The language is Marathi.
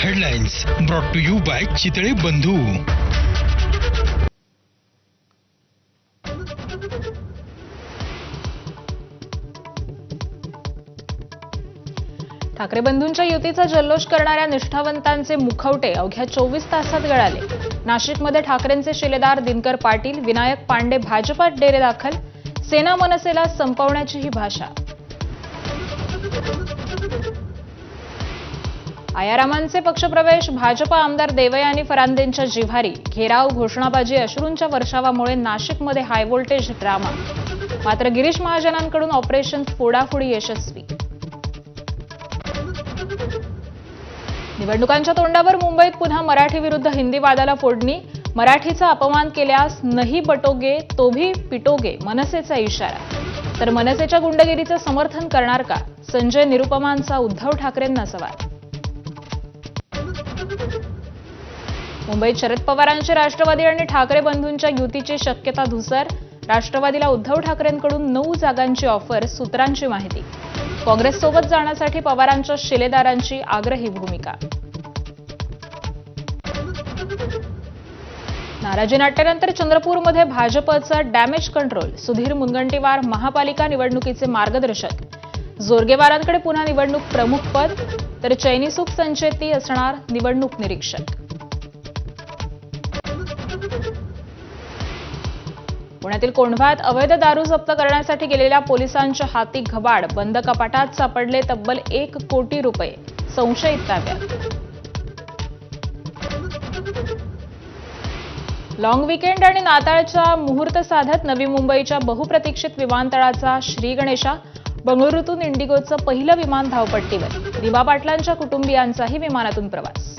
Headlines brought to you by Chitale Bandhu. Thackeray बंधूंच्या युतीचा जल्लोष करणाऱ्या निष्ठावंतांचे मुखवटे अवघ्या 24 तासात गळाले। नाशिकमध्ये ठाकरेंचे शिलेदार दिनकर पाटील, विनायक पांडे भाजपात डेरे दाखल। सेना मनसेला संपवण्याची ही भाषा। आयारामांचे पक्षप्रवेश, भाजपा आमदार देवयानी फरांदेंच्या जिव्हारी। घेराव, घोषणाबाजी, अश्रूंच्या वर्षावामुळे नाशिकमध्ये हाय व्होल्टेज ड्रामा। मात्र गिरीश महाजनांकडून ऑपरेशन फोडाफोडी यशस्वी। निवडणुकांच्या तोंडावर मुंबईत पुन्हा मराठी विरुद्ध हिंदी वादाला फोडणी। मराठीचा अपमान केल्यास नहीं बटोगे तो भी पिटोगे, मनसेचा इशारा। तर मनसेच्या गुंडगिरीचं समर्थन करणार का? संजय निरुपमांचा उद्धव ठाकरेंना सवाल। मुंबईत शरद पवारांचे राष्ट्रवादी आणि ठाकरे बंधूंच्या युतीची शक्यता धुसर। राष्ट्रवादीला उद्धव ठाकरेंकडून 9 जागांची ऑफर, सूत्रांची माहिती। काँग्रेससोबत जाण्यासाठी पवारांच्या शिलेदारांची आग्रही भूमिका। नाराजी नाट्यानंतर चंद्रपूरमध्ये भाजपचं डॅमेज कंट्रोल। सुधीर मुनगंटीवार महापालिका निवडणुकीचे मार्गदर्शक। जोरगेवारांकडे पुन्हा निवडणूक प्रमुख पद, तर चैनीसुख संचेती असणार निवडणूक निरीक्षक। पुण्यातील कोंढव्यात अवैध दारू जप्त करण्यासाठी गेलेल्या पोलिसांच्या हाती घबाड। बंद कपाटात सापडले तब्बल 1 कोटी रुपये। संशयित ताब्यात। लॉंग वीकेंड आणि नाताळच्या मुहूर्त साधत नवी मुंबईच्या बहुप्रतीक्षित विमानतळाचा श्रीगणेशा। बंगळुरूतून इंडिगोचं पहिलं विमान धावपट्टीवर। दिबा पाटलांच्या कुटुंबियांचाही विमानातून प्रवास।